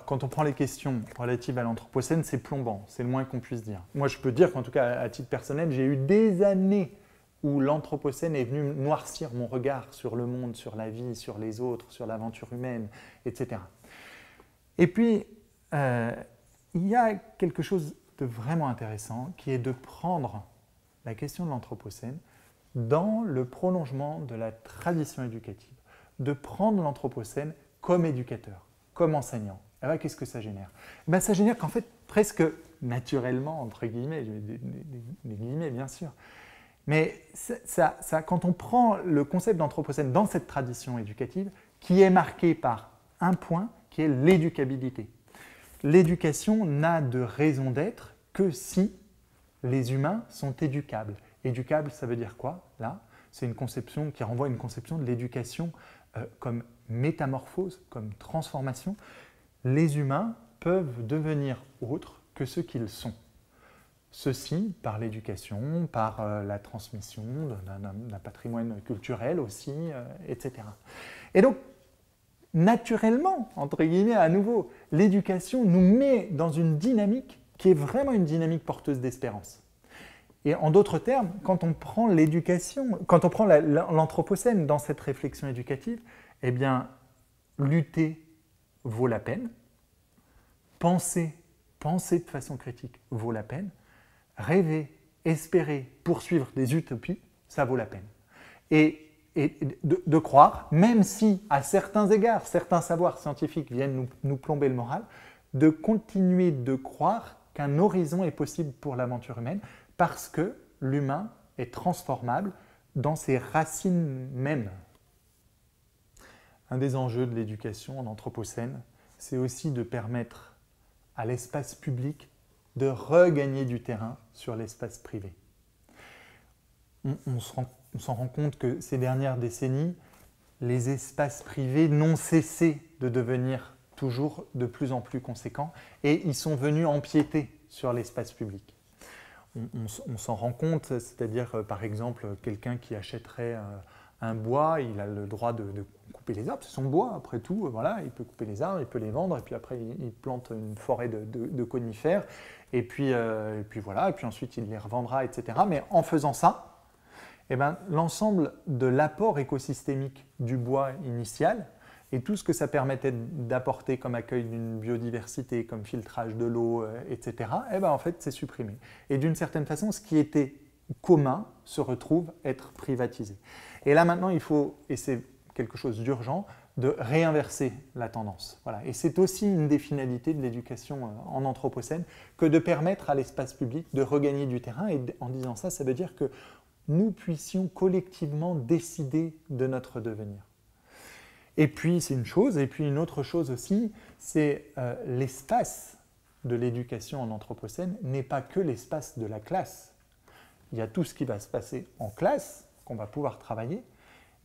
Quand on prend les questions relatives à l'Anthropocène, c'est plombant, c'est le moins qu'on puisse dire. Moi, je peux dire qu'en tout cas, à titre personnel, j'ai eu des années où l'Anthropocène est venu noircir mon regard sur le monde, sur la vie, sur les autres, sur l'aventure humaine, etc. Et puis, il y a quelque chose de vraiment intéressant qui est de prendre la question de l'Anthropocène dans le prolongement de la tradition éducative, de prendre l'Anthropocène comme éducateur, comme enseignant. Alors, qu'est-ce que ça génère? Ça génère qu'en fait, presque naturellement, entre guillemets, des guillemets bien sûr, mais quand on prend le concept d'Anthropocène dans cette tradition éducative, qui est marqué par un point, qui est l'éducabilité. L'éducation n'a de raison d'être que si les humains sont éducables. Éducable, ça veut dire quoi, là? C'est une conception qui renvoie à une conception de l'éducation comme métamorphose, comme transformation. Les humains peuvent devenir autres que ce qu'ils sont. Ceci par l'éducation, par la transmission d'un patrimoine culturel aussi, etc. Et donc, naturellement, entre guillemets, à nouveau, l'éducation nous met dans une dynamique qui est vraiment une dynamique porteuse d'espérance. Et en d'autres termes, quand on prend l'éducation, quand on prend l'Anthropocène dans cette réflexion éducative, eh bien, lutter vaut la peine, penser de façon critique vaut la peine, rêver, espérer, poursuivre des utopies, ça vaut la peine. Et de croire, même si à certains égards, certains savoirs scientifiques viennent nous plomber le moral, de continuer de croire qu'un horizon est possible pour l'aventure humaine parce que l'humain est transformable dans ses racines mêmes. Un des enjeux de l'éducation en Anthropocène, c'est aussi de permettre à l'espace public de regagner du terrain sur l'espace privé. On s'en rend compte que ces dernières décennies, les espaces privés n'ont cessé de devenir toujours de plus en plus conséquents et ils sont venus empiéter sur l'espace public. On s'en rend compte, c'est-à-dire par exemple quelqu'un qui achèterait un bois, il a le droit de couper les arbres, c'est son bois après tout, voilà, il peut couper les arbres, il peut les vendre et puis après il plante une forêt de conifères et puis voilà, et puis ensuite il les revendra, etc. Mais en faisant ça, eh ben, l'ensemble de l'apport écosystémique du bois initial et tout ce que ça permettait d'apporter comme accueil d'une biodiversité, comme filtrage de l'eau, etc., eh ben, en fait, c'est supprimé. Et d'une certaine façon, ce qui était commun se retrouve être privatisé. Et là, maintenant, il faut, et c'est quelque chose d'urgent, de réinverser la tendance. Voilà. Et c'est aussi une des finalités de l'éducation en Anthropocène que de permettre à l'espace public de regagner du terrain. Et en disant ça, ça veut dire que nous puissions collectivement décider de notre devenir. Et puis, c'est une chose, et puis une autre chose aussi, c'est l'espace de l'éducation en Anthropocène n'est pas que l'espace de la classe. Il y a tout ce qui va se passer en classe, qu'on va pouvoir travailler,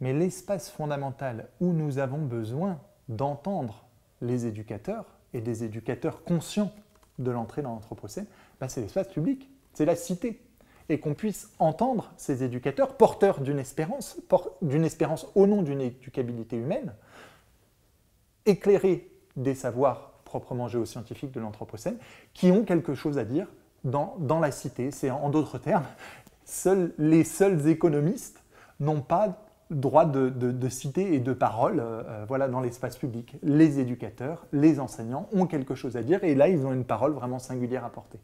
mais l'espace fondamental où nous avons besoin d'entendre les éducateurs, et des éducateurs conscients de l'entrée dans l'Anthropocène, c'est l'espace public, c'est la cité. Et qu'on puisse entendre ces éducateurs porteurs d'une espérance au nom d'une éducabilité humaine, éclairer des savoirs proprement géoscientifiques de l'Anthropocène, qui ont quelque chose à dire dans la cité. C'est en d'autres termes, les seuls économistes n'ont pas droit de cité et de parole voilà, dans l'espace public. Les éducateurs, les enseignants ont quelque chose à dire, et là, ils ont une parole vraiment singulière à porter.